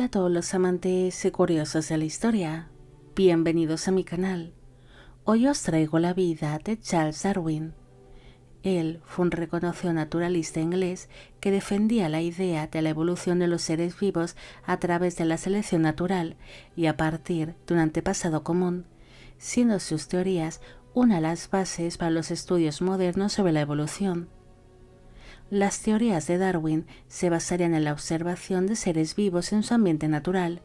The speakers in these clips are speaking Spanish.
a todos los amantes y curiosos de la historia, bienvenidos a mi canal. Hoy os traigo la vida de Charles Darwin. Él fue un reconocido naturalista inglés que defendía la idea de la evolución de los seres vivos a través de la selección natural y a partir de un antepasado común, siendo sus teorías una de las bases para los estudios modernos sobre la evolución. Las teorías de Darwin se basarían en la observación de seres vivos en su ambiente natural,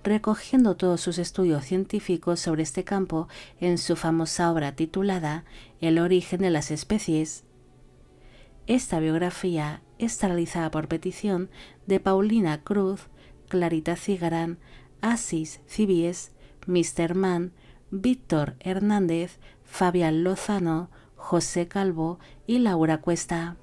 recogiendo todos sus estudios científicos sobre este campo en su famosa obra titulada El origen de las especies. Esta biografía está realizada por petición de Paulina Cruz, Clarita Cigarán, Asis Cibies, Mr. Mann, Víctor Hernández, Fabián Lozano, José Calvo y Laura Cuesta.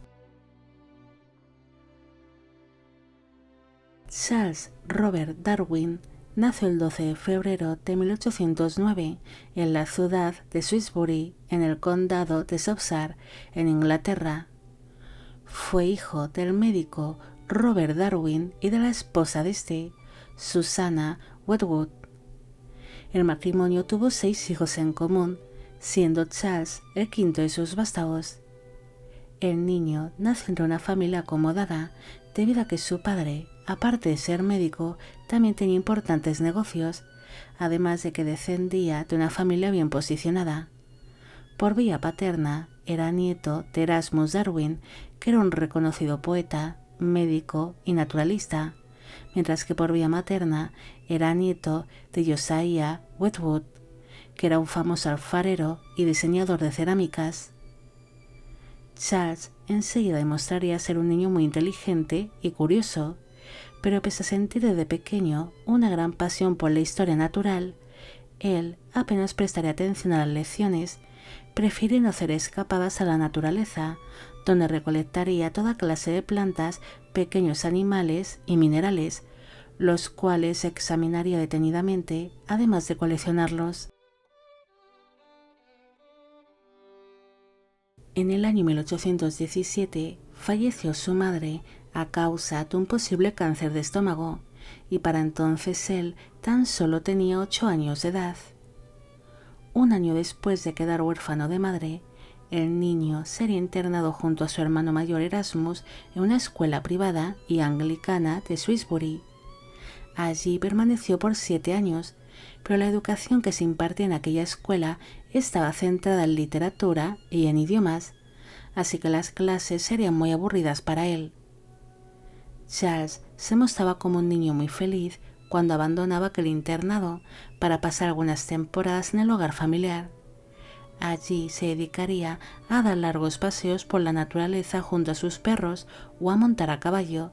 Charles Robert Darwin nació el 12 de febrero de 1809 en la ciudad de Shrewsbury, en el condado de Shropshire, en Inglaterra. Fue hijo del médico Robert Darwin y de la esposa de este, Susanna Wedgwood. El matrimonio tuvo 6 hijos en común, siendo Charles el quinto de sus vástagos. El niño nació en una familia acomodada debido a que su padre, aparte de ser médico, también tenía importantes negocios, además de que descendía de una familia bien posicionada. Por vía paterna, era nieto de Erasmus Darwin, que era un reconocido poeta, médico y naturalista, mientras que por vía materna era nieto de Josiah Wedgwood, que era un famoso alfarero y diseñador de cerámicas. Charles enseguida demostraría ser un niño muy inteligente y curioso, pero pese a sentir desde pequeño una gran pasión por la historia natural, él apenas prestaría atención a las lecciones, prefiriendo hacer escapadas a la naturaleza, donde recolectaría toda clase de plantas, pequeños animales y minerales, los cuales examinaría detenidamente, además de coleccionarlos. En el año 1817 falleció su madre a causa de un posible cáncer de estómago, y para entonces él tan solo tenía 8 años de edad. Un año después de quedar huérfano de madre, el niño sería internado junto a su hermano mayor Erasmus en una escuela privada y anglicana de Shrewsbury. Allí permaneció por 7 años, pero la educación que se impartía en aquella escuela estaba centrada en literatura y en idiomas, así que las clases serían muy aburridas para él. Charles se mostraba como un niño muy feliz cuando abandonaba aquel internado para pasar algunas temporadas en el hogar familiar. Allí se dedicaría a dar largos paseos por la naturaleza junto a sus perros o a montar a caballo,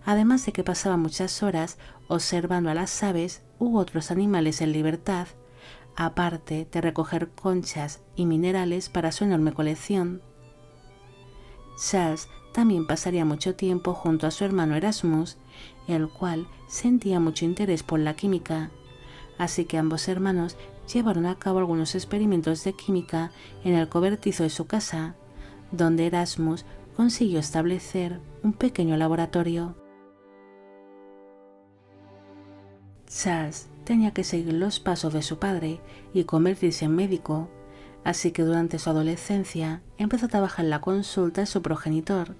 además de que pasaba muchas horas observando a las aves u otros animales en libertad, aparte de recoger conchas y minerales para su enorme colección. Charles también pasaría mucho tiempo junto a su hermano Erasmus, el cual sentía mucho interés por la química, así que ambos hermanos llevaron a cabo algunos experimentos de química en el cobertizo de su casa, donde Erasmus consiguió establecer un pequeño laboratorio. Charles tenía que seguir los pasos de su padre y convertirse en médico, así que durante su adolescencia empezó a trabajar en la consulta de su progenitor.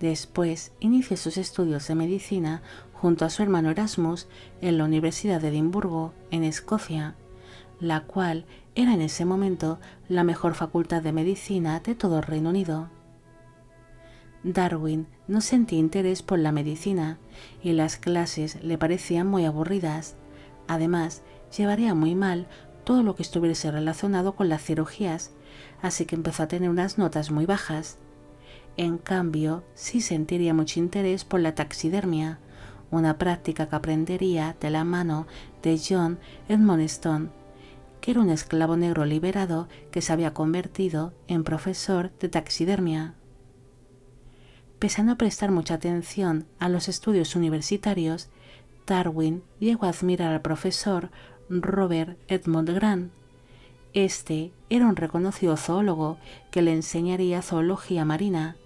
Después inició sus estudios de medicina junto a su hermano Erasmus en la Universidad de Edimburgo, en Escocia, la cual era en ese momento la mejor facultad de medicina de todo el Reino Unido. Darwin no sentía interés por la medicina y las clases le parecían muy aburridas. Además, llevaría muy mal todo lo que estuviese relacionado con las cirugías, así que empezó a tener unas notas muy bajas. En cambio, sí sentiría mucho interés por la taxidermia, una práctica que aprendería de la mano de John Edmondstone, que era un esclavo negro liberado que se había convertido en profesor de taxidermia. Pese a no prestar mucha atención a los estudios universitarios, Darwin llegó a admirar al profesor Robert Edmond Grant. Este era un reconocido zoólogo que le enseñaría zoología marina,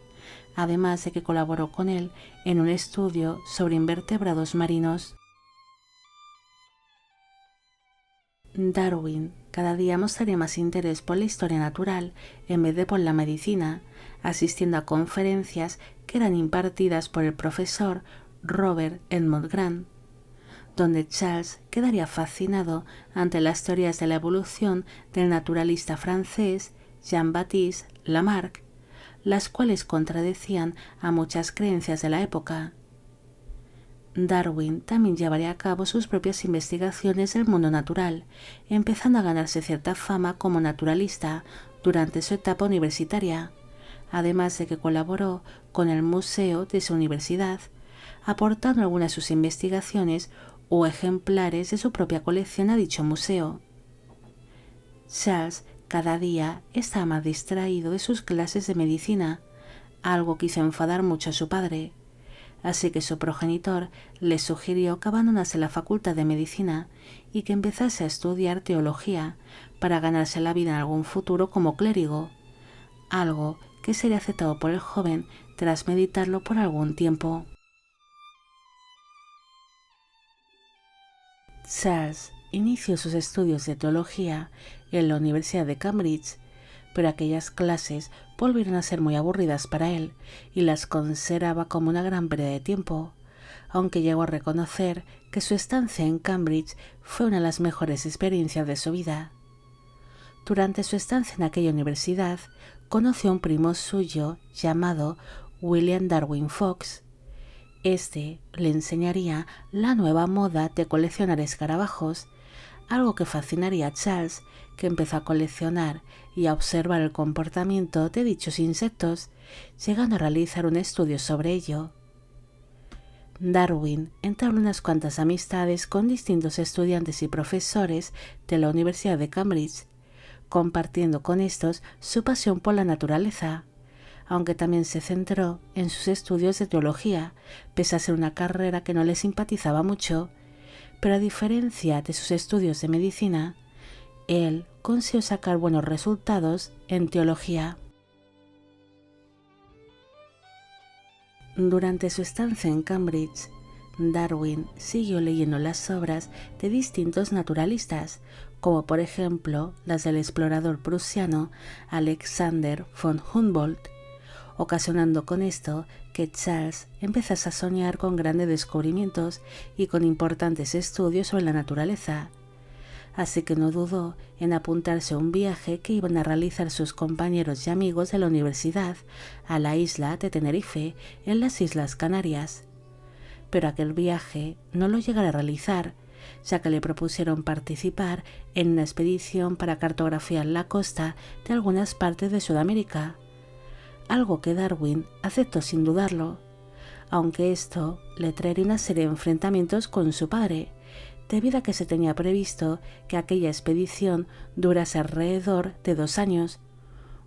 además de que colaboró con él en un estudio sobre invertebrados marinos. Darwin cada día mostraría más interés por la historia natural en vez de por la medicina, asistiendo a conferencias que eran impartidas por el profesor Robert Edmond Grant, donde Charles quedaría fascinado ante las teorías de la evolución del naturalista francés Jean-Baptiste Lamarck, las cuales contradecían a muchas creencias de la época. Darwin también llevaría a cabo sus propias investigaciones del mundo natural, empezando a ganarse cierta fama como naturalista durante su etapa universitaria, además de que colaboró con el museo de su universidad, aportando algunas de sus investigaciones o ejemplares de su propia colección a dicho museo. Charles cada día estaba más distraído de sus clases de medicina, algo que hizo enfadar mucho a su padre, así que su progenitor le sugirió que abandonase la facultad de medicina y que empezase a estudiar teología para ganarse la vida en algún futuro como clérigo, algo que sería aceptado por el joven tras meditarlo por algún tiempo. Charles inició sus estudios de teología en la Universidad de Cambridge, pero aquellas clases volvieron a ser muy aburridas para él y las consideraba como una gran pérdida de tiempo, aunque llegó a reconocer que su estancia en Cambridge fue una de las mejores experiencias de su vida. Durante su estancia en aquella universidad, conoció a un primo suyo llamado William Darwin Fox. Este le enseñaría la nueva moda de coleccionar escarabajos, algo que fascinaría a Charles, que empezó a coleccionar y a observar el comportamiento de dichos insectos, llegando a realizar un estudio sobre ello. Darwin entabló unas cuantas amistades con distintos estudiantes y profesores de la Universidad de Cambridge, compartiendo con estos su pasión por la naturaleza, aunque también se centró en sus estudios de teología, pese a ser una carrera que no le simpatizaba mucho, pero a diferencia de sus estudios de medicina, él consiguió sacar buenos resultados en teología. Durante su estancia en Cambridge, Darwin siguió leyendo las obras de distintos naturalistas, como por ejemplo las del explorador prusiano Alexander von Humboldt, ocasionando con esto que Charles empezase a soñar con grandes descubrimientos y con importantes estudios sobre la naturaleza, así que no dudó en apuntarse a un viaje que iban a realizar sus compañeros y amigos de la universidad a la isla de Tenerife, en las Islas Canarias. Pero aquel viaje no lo llegará a realizar, ya que le propusieron participar en una expedición para cartografiar la costa de algunas partes de Sudamérica, algo que Darwin aceptó sin dudarlo, aunque esto le traería una serie de enfrentamientos con su padre, debido a que se tenía previsto que aquella expedición durase alrededor de 2 años,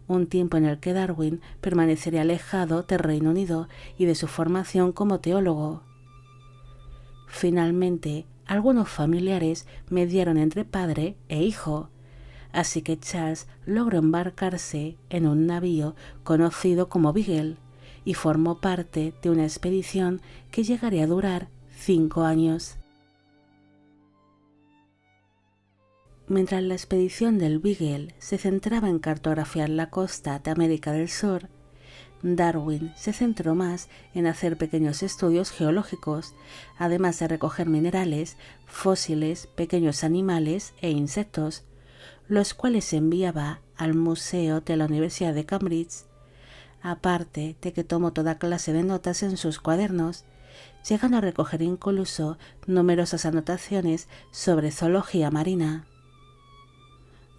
un tiempo en el que Darwin permanecería alejado del Reino Unido y de su formación como teólogo. Finalmente, algunos familiares mediaron entre padre e hijo, así que Charles logró embarcarse en un navío conocido como Beagle y formó parte de una expedición que llegaría a durar 5 años. Mientras la expedición del Beagle se centraba en cartografiar la costa de América del Sur, Darwin se centró más en hacer pequeños estudios geológicos, además de recoger minerales, fósiles, pequeños animales e insectos, los cuales enviaba al Museo de la Universidad de Cambridge, aparte de que tomó toda clase de notas en sus cuadernos, llegando a recoger incluso numerosas anotaciones sobre zoología marina.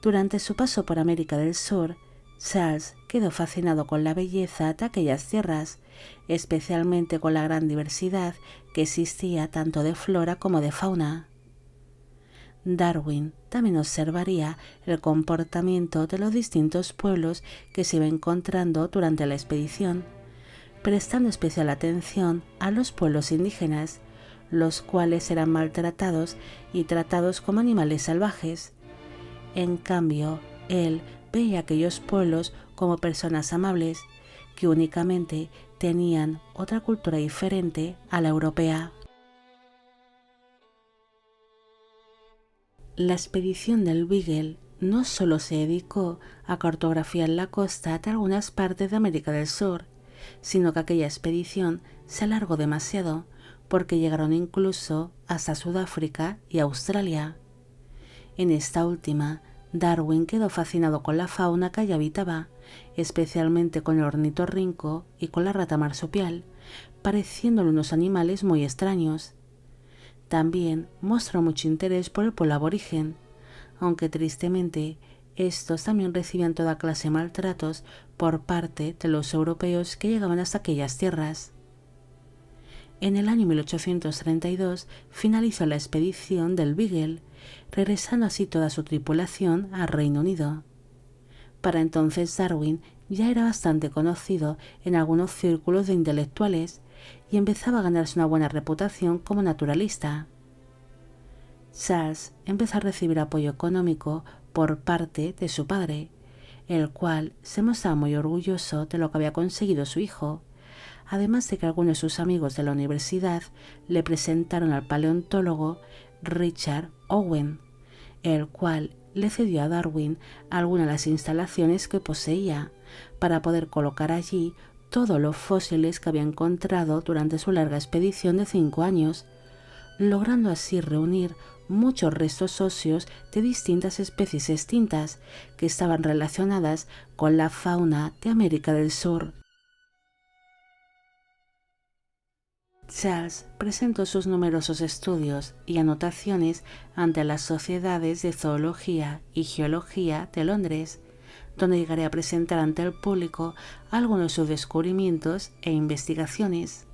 Durante su paso por América del Sur, Charles quedó fascinado con la belleza de aquellas tierras, especialmente con la gran diversidad que existía tanto de flora como de fauna. Darwin también observaría el comportamiento de los distintos pueblos que se iba encontrando durante la expedición, prestando especial atención a los pueblos indígenas, los cuales eran maltratados y tratados como animales salvajes. En cambio, él veía a aquellos pueblos como personas amables, que únicamente tenían otra cultura diferente a la europea. La expedición del Beagle no solo se dedicó a cartografiar la costa de algunas partes de América del Sur, sino que aquella expedición se alargó demasiado porque llegaron incluso hasta Sudáfrica y Australia. En esta última, Darwin quedó fascinado con la fauna que allí habitaba, especialmente con el ornitorrinco y con la rata marsupial, pareciéndole unos animales muy extraños. También mostró mucho interés por el pueblo aborigen, aunque tristemente estos también recibían toda clase de maltratos por parte de los europeos que llegaban hasta aquellas tierras. En el año 1832 finalizó la expedición del Beagle, regresando así toda su tripulación al Reino Unido. Para entonces Darwin ya era bastante conocido en algunos círculos de intelectuales y empezaba a ganarse una buena reputación como naturalista. Charles empezó a recibir apoyo económico por parte de su padre, el cual se mostraba muy orgulloso de lo que había conseguido su hijo, además de que algunos de sus amigos de la universidad le presentaron al paleontólogo Richard Owen, el cual le cedió a Darwin algunas de las instalaciones que poseía para poder colocar allí todos los fósiles que había encontrado durante su larga expedición de 5 años, logrando así reunir muchos restos óseos de distintas especies extintas que estaban relacionadas con la fauna de América del Sur. Charles presentó sus numerosos estudios y anotaciones ante las sociedades de zoología y geología de Londres, donde llegaré a presentar ante el público algunos de sus descubrimientos e investigaciones.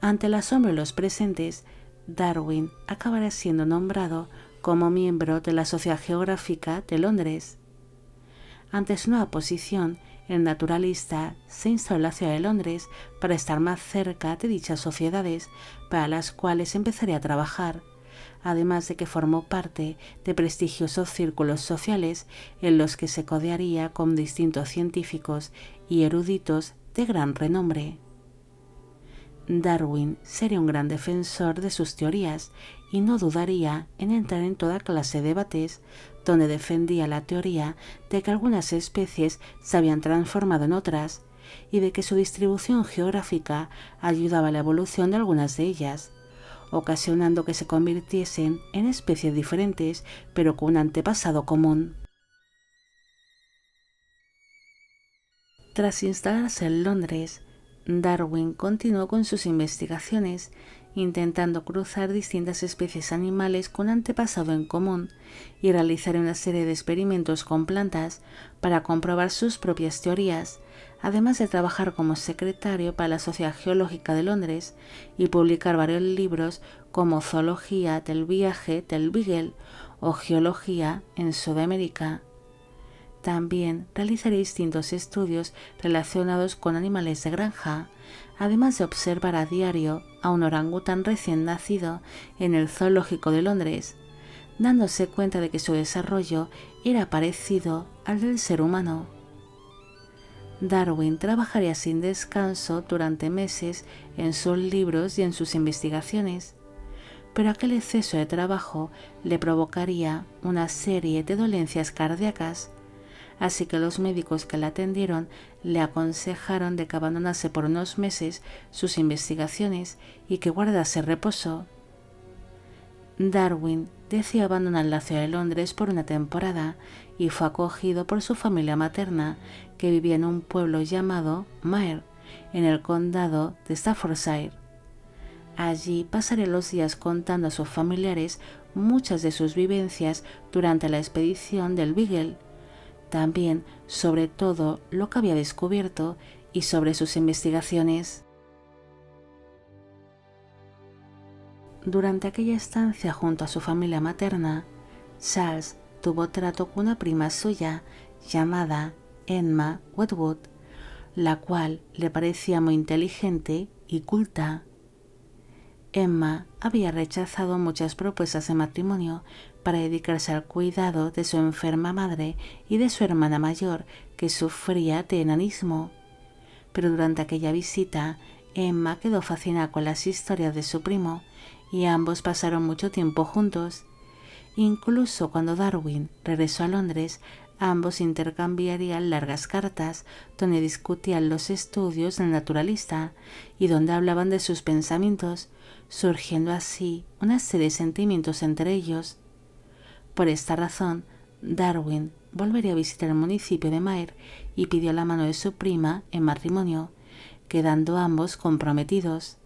Ante el asombro de los presentes, Darwin acabará siendo nombrado como miembro de la Sociedad Geográfica de Londres. Ante su nueva posición, el naturalista se instaló en la ciudad de Londres para estar más cerca de dichas sociedades para las cuales empezaría a trabajar, además de que formó parte de prestigiosos círculos sociales en los que se codearía con distintos científicos y eruditos de gran renombre. Darwin sería un gran defensor de sus teorías y no dudaría en entrar en toda clase de debates donde defendía la teoría de que algunas especies se habían transformado en otras y de que su distribución geográfica ayudaba a la evolución de algunas de ellas, ocasionando que se convirtiesen en especies diferentes pero con un antepasado común. Tras instalarse en Londres, Darwin continuó con sus investigaciones, intentando cruzar distintas especies animales con antepasado en común y realizar una serie de experimentos con plantas para comprobar sus propias teorías, además de trabajar como secretario para la Sociedad Geológica de Londres y publicar varios libros como Zoología del viaje del Beagle o Geología en Sudamérica. También realizaría distintos estudios relacionados con animales de granja, además de observar a diario a un orangután recién nacido en el Zoológico de Londres, dándose cuenta de que su desarrollo era parecido al del ser humano. Darwin trabajaría sin descanso durante meses en sus libros y en sus investigaciones, pero aquel exceso de trabajo le provocaría una serie de dolencias cardíacas, así que los médicos que la atendieron le aconsejaron de que abandonase por unos meses sus investigaciones y que guardase reposo. Darwin decidió abandonar la ciudad de Londres por una temporada y fue acogido por su familia materna, que vivía en un pueblo llamado Mare, en el condado de Staffordshire. Allí pasaría los días contando a sus familiares muchas de sus vivencias durante la expedición del Beagle, también sobre todo lo que había descubierto y sobre sus investigaciones. Durante aquella estancia junto a su familia materna, Charles tuvo trato con una prima suya llamada Emma Wedgwood, la cual le parecía muy inteligente y culta. Emma había rechazado muchas propuestas de matrimonio para dedicarse al cuidado de su enferma madre y de su hermana mayor, que sufría de enanismo. Pero durante aquella visita, Emma quedó fascinada con las historias de su primo y ambos pasaron mucho tiempo juntos. Incluso cuando Darwin regresó a Londres, ambos intercambiarían largas cartas donde discutían los estudios del naturalista y donde hablaban de sus pensamientos, surgiendo así una serie de sentimientos entre ellos. Por esta razón, Darwin volvería a visitar el municipio de Maer y pidió la mano de su prima en matrimonio, quedando ambos comprometidos.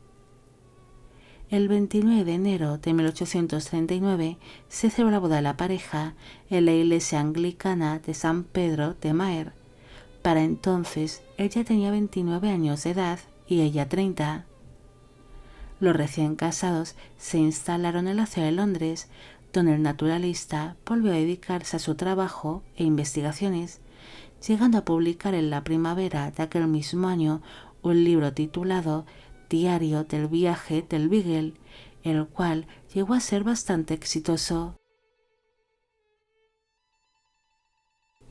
El 29 de enero de 1839 se celebró la boda de la pareja en la iglesia anglicana de San Pedro de Maer. Para entonces, él ya tenía 29 años de edad y ella 30. Los recién casados se instalaron en la ciudad de Londres, donde el naturalista volvió a dedicarse a su trabajo e investigaciones, llegando a publicar en la primavera de aquel mismo año un libro titulado Diario del viaje del Beagle, el cual llegó a ser bastante exitoso.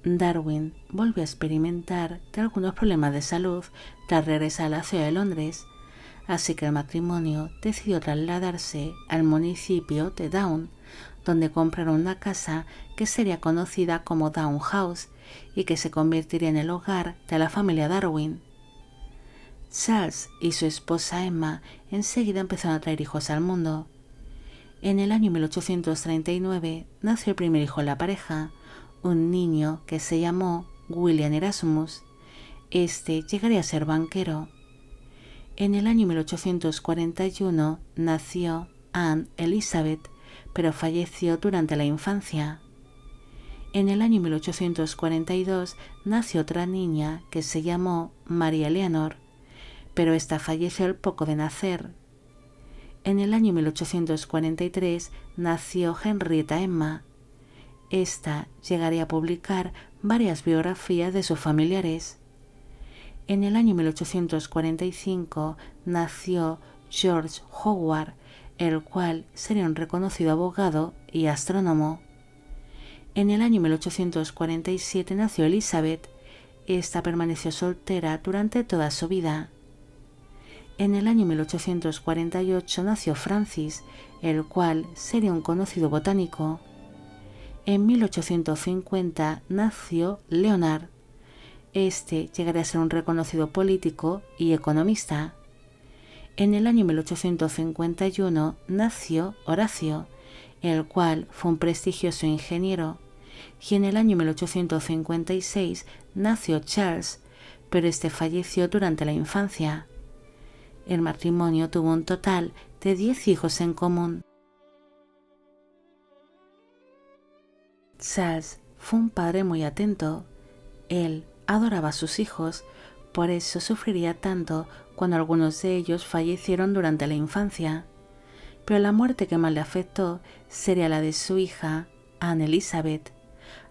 Darwin volvió a experimentar de algunos problemas de salud tras regresar a la ciudad de Londres, así que el matrimonio decidió trasladarse al municipio de Down, donde compraron una casa que sería conocida como Down House y que se convertiría en el hogar de la familia Darwin. Charles y su esposa Emma enseguida empezaron a traer hijos al mundo. En el año 1839 nació el primer hijo de la pareja, un niño que se llamó William Erasmus. Este llegaría a ser banquero. En el año 1841 nació Anne Elizabeth, pero falleció durante la infancia. En el año 1842 nació otra niña que se llamó María Eleanor, pero esta falleció al poco de nacer. En el año 1843 nació Henrietta Emma. Esta llegaría a publicar varias biografías de sus familiares. En el año 1845 nació George Howard, el cual sería un reconocido abogado y astrónomo. En el año 1847 nació Elizabeth. Esta permaneció soltera durante toda su vida. En el año 1848 nació Francis, el cual sería un conocido botánico. En 1850 nació Leonard. Este llegaría a ser un reconocido político y economista. En el año 1851 nació Horacio, el cual fue un prestigioso ingeniero. Y en el año 1856 nació Charles, pero este falleció durante la infancia. El matrimonio tuvo un total de 10 hijos en común. Charles fue un padre muy atento. Él adoraba a sus hijos, por eso sufriría tanto cuando algunos de ellos fallecieron durante la infancia. Pero la muerte que más le afectó sería la de su hija, Anne Elizabeth,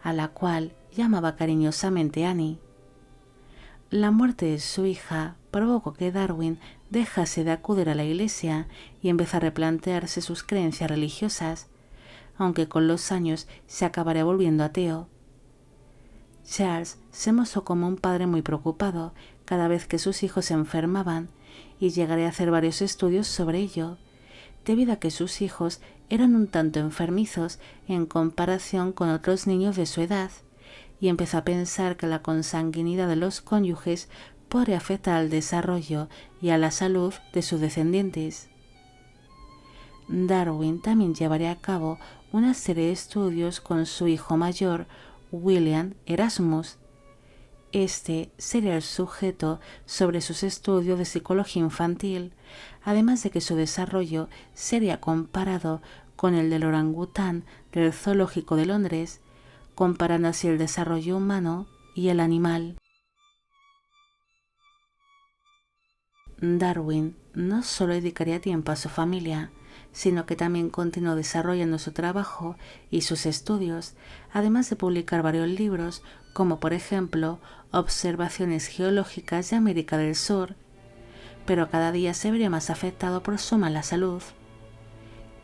a la cual llamaba cariñosamente Annie. La muerte de su hija provocó que Darwin dejase de acudir a la iglesia y empezó a replantearse sus creencias religiosas, aunque con los años se acabaría volviendo ateo. Charles se mostró como un padre muy preocupado cada vez que sus hijos se enfermaban y llegaría a hacer varios estudios sobre ello, debido a que sus hijos eran un tanto enfermizos en comparación con otros niños de su edad, y empezó a pensar que la consanguinidad de los cónyuges podría afectar al desarrollo y a la salud de sus descendientes. Darwin también llevaría a cabo una serie de estudios con su hijo mayor, William Erasmus. Este sería el sujeto sobre sus estudios de psicología infantil, además de que su desarrollo sería comparado con el del orangután del Zoológico de Londres, comparando así el desarrollo humano y el animal. Darwin no solo dedicaría tiempo a su familia, sino que también continuó desarrollando su trabajo y sus estudios, además de publicar varios libros, como por ejemplo Observaciones geológicas de América del Sur, pero cada día se vería más afectado por su mala salud.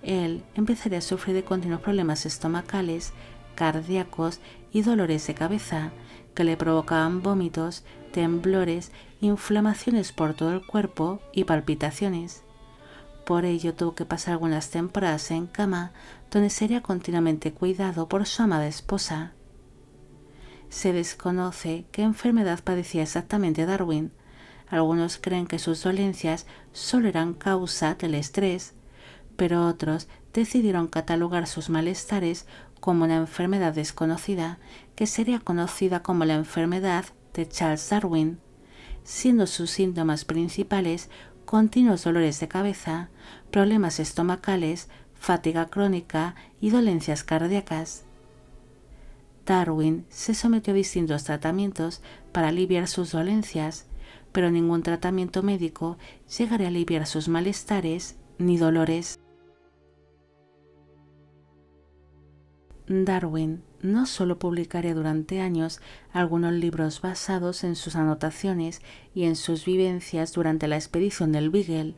Él empezaría a sufrir de continuos problemas estomacales, cardíacos y dolores de cabeza, que le provocaban vómitos, temblores, inflamaciones por todo el cuerpo y palpitaciones. Por ello tuvo que pasar algunas temporadas en cama, donde sería continuamente cuidado por su amada esposa. Se desconoce qué enfermedad padecía exactamente Darwin. Algunos creen que sus dolencias solo eran causa del estrés, pero otros decidieron catalogar sus malestares como una enfermedad desconocida, que sería conocida como la enfermedad de Charles Darwin, siendo sus síntomas principales continuos dolores de cabeza, problemas estomacales, fatiga crónica y dolencias cardíacas. Darwin se sometió a distintos tratamientos para aliviar sus dolencias, pero ningún tratamiento médico llegaría a aliviar sus malestares ni dolores. Darwin no solo publicaría durante años algunos libros basados en sus anotaciones y en sus vivencias durante la expedición del Beagle.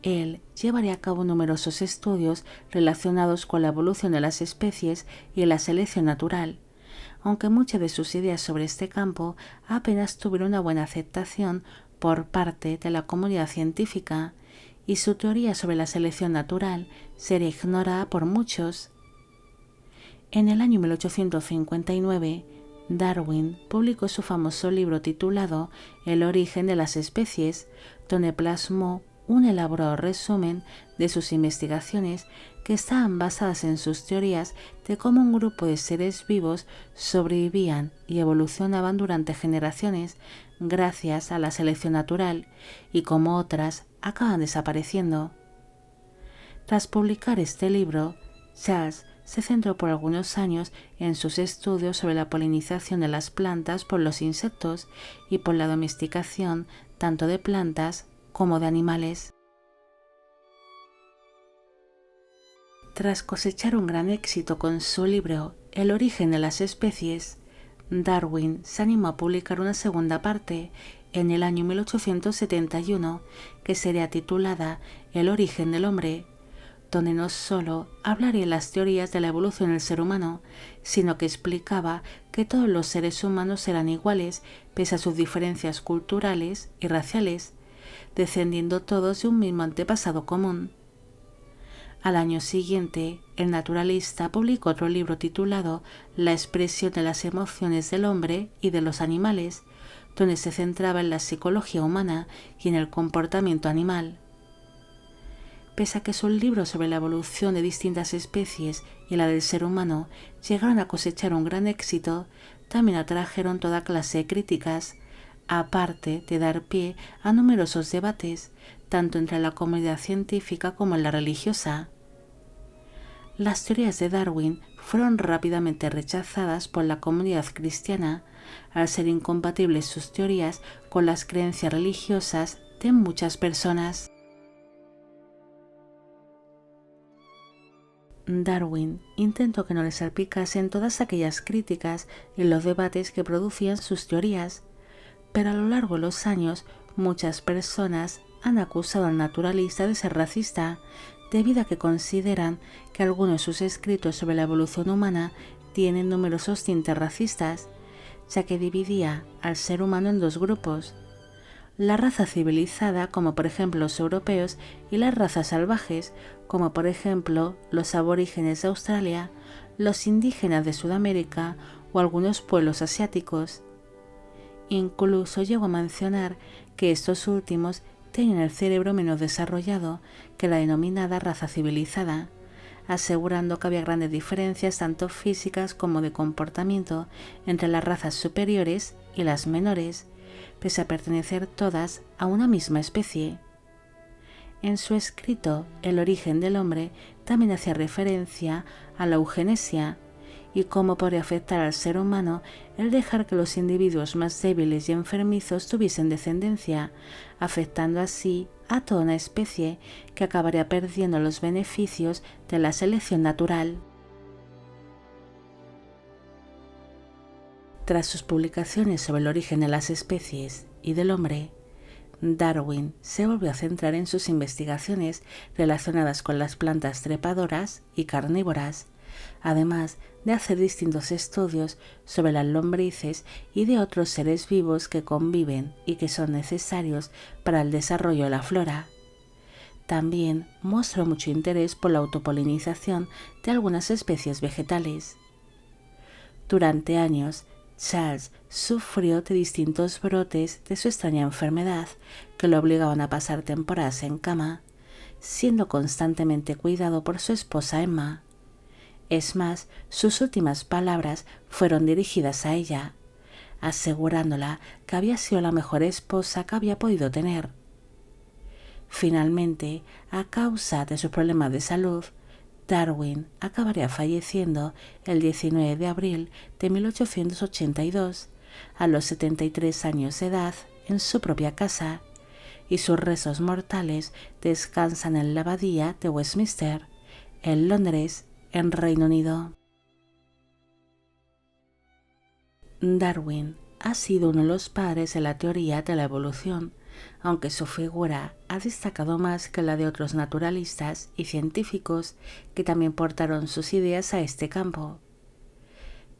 Él llevaría a cabo numerosos estudios relacionados con la evolución de las especies y la selección natural, aunque muchas de sus ideas sobre este campo apenas tuvieron una buena aceptación por parte de la comunidad científica, y su teoría sobre la selección natural sería ignorada por muchos. En el año 1859, Darwin publicó su famoso libro titulado El origen de las especies, donde plasmó un elaborado resumen de sus investigaciones que estaban basadas en sus teorías de cómo un grupo de seres vivos sobrevivían y evolucionaban durante generaciones gracias a la selección natural y cómo otras acaban desapareciendo. Tras publicar este libro, Charles se centró por algunos años en sus estudios sobre la polinización de las plantas por los insectos y por la domesticación tanto de plantas como de animales. Tras cosechar un gran éxito con su libro El origen de las especies, Darwin se animó a publicar una segunda parte en el año 1871 que sería titulada El origen del hombre, donde no solo hablaría de las teorías de la evolución del ser humano, sino que explicaba que todos los seres humanos eran iguales pese a sus diferencias culturales y raciales, descendiendo todos de un mismo antepasado común. Al año siguiente, el naturalista publicó otro libro titulado La expresión de las emociones del hombre y de los animales, donde se centraba en la psicología humana y en el comportamiento animal. Pese a que sus libros sobre la evolución de distintas especies y la del ser humano llegaron a cosechar un gran éxito, también atrajeron toda clase de críticas, aparte de dar pie a numerosos debates, tanto entre la comunidad científica como en la religiosa. Las teorías de Darwin fueron rápidamente rechazadas por la comunidad cristiana, al ser incompatibles sus teorías con las creencias religiosas de muchas personas. Darwin intentó que no le salpicasen todas aquellas críticas y los debates que producían sus teorías, pero a lo largo de los años muchas personas han acusado al naturalista de ser racista, debido a que consideran que algunos de sus escritos sobre la evolución humana tienen numerosos tintes racistas, ya que dividía al ser humano en dos grupos: la raza civilizada, como por ejemplo los europeos, y las razas salvajes, como por ejemplo los aborígenes de Australia, los indígenas de Sudamérica o algunos pueblos asiáticos. Incluso llegó a mencionar que estos últimos tenían el cerebro menos desarrollado que la denominada raza civilizada, asegurando que había grandes diferencias tanto físicas como de comportamiento entre las razas superiores y las menores, pese a pertenecer todas a una misma especie. En su escrito El origen del hombre también hacía referencia a la eugenesia y cómo podría afectar al ser humano el dejar que los individuos más débiles y enfermizos tuviesen descendencia, afectando así a toda una especie que acabaría perdiendo los beneficios de la selección natural. Tras sus publicaciones sobre el origen de las especies y del hombre, Darwin se volvió a centrar en sus investigaciones relacionadas con las plantas trepadoras y carnívoras, además de hacer distintos estudios sobre las lombrices y de otros seres vivos que conviven y que son necesarios para el desarrollo de la flora. También mostró mucho interés por la autopolinización de algunas especies vegetales. Durante años, Charles sufrió de distintos brotes de su extraña enfermedad que lo obligaban a pasar temporadas en cama, siendo constantemente cuidado por su esposa Emma. Es más, sus últimas palabras fueron dirigidas a ella, asegurándola que había sido la mejor esposa que había podido tener. Finalmente, a causa de sus problemas de salud, Darwin acabaría falleciendo el 19 de abril de 1882, a los 73 años de edad, en su propia casa, y sus restos mortales descansan en la abadía de Westminster, en Londres, en Reino Unido. Darwin ha sido uno de los padres de la teoría de la evolución, aunque su figura ha destacado más que la de otros naturalistas y científicos que también portaron sus ideas a este campo.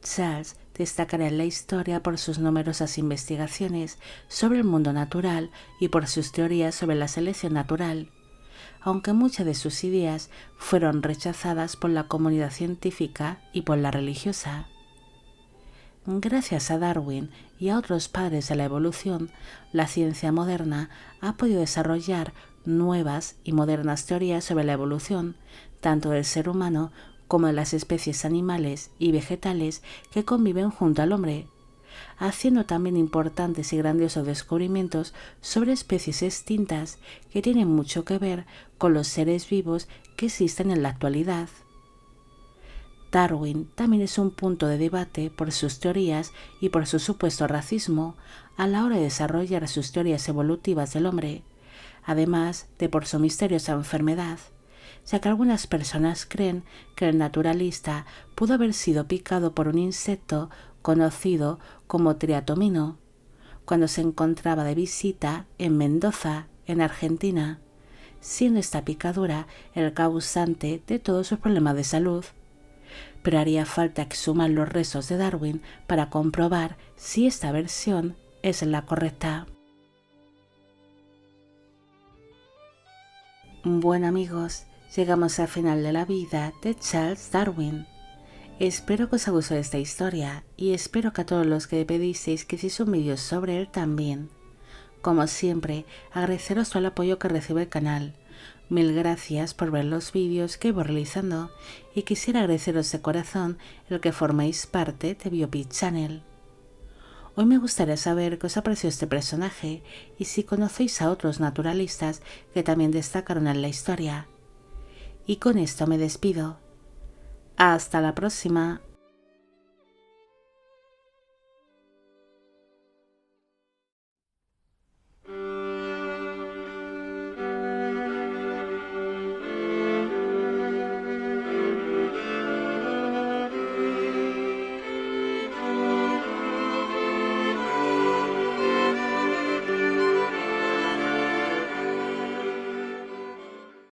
Charles destacará en la historia por sus numerosas investigaciones sobre el mundo natural y por sus teorías sobre la selección natural, aunque muchas de sus ideas fueron rechazadas por la comunidad científica y por la religiosa. Gracias a Darwin y a otros padres de la evolución, la ciencia moderna ha podido desarrollar nuevas y modernas teorías sobre la evolución, tanto del ser humano como de las especies animales y vegetales que conviven junto al hombre, haciendo también importantes y grandiosos descubrimientos sobre especies extintas que tienen mucho que ver con los seres vivos que existen en la actualidad. Darwin también es un punto de debate por sus teorías y por su supuesto racismo a la hora de desarrollar sus teorías evolutivas del hombre, además de por su misteriosa enfermedad, ya que algunas personas creen que el naturalista pudo haber sido picado por un insecto conocido como triatomino, cuando se encontraba de visita en Mendoza, en Argentina, siendo esta picadura el causante de todos sus problemas de salud. Pero haría falta exhumar los restos de Darwin para comprobar si esta versión es la correcta. Bueno amigos, llegamos al final de la vida de Charles Darwin. Espero que os haya gustado esta historia y espero que a todos los que pedisteis que hiciese un vídeo sobre él también. Como siempre, agradeceros todo el apoyo que recibe el canal. Mil gracias por ver los vídeos que voy realizando y quisiera agradeceros de corazón el que forméis parte de Biopic Channel. Hoy me gustaría saber qué os ha parecido este personaje y si conocéis a otros naturalistas que también destacaron en la historia. Y con esto me despido. Hasta la próxima.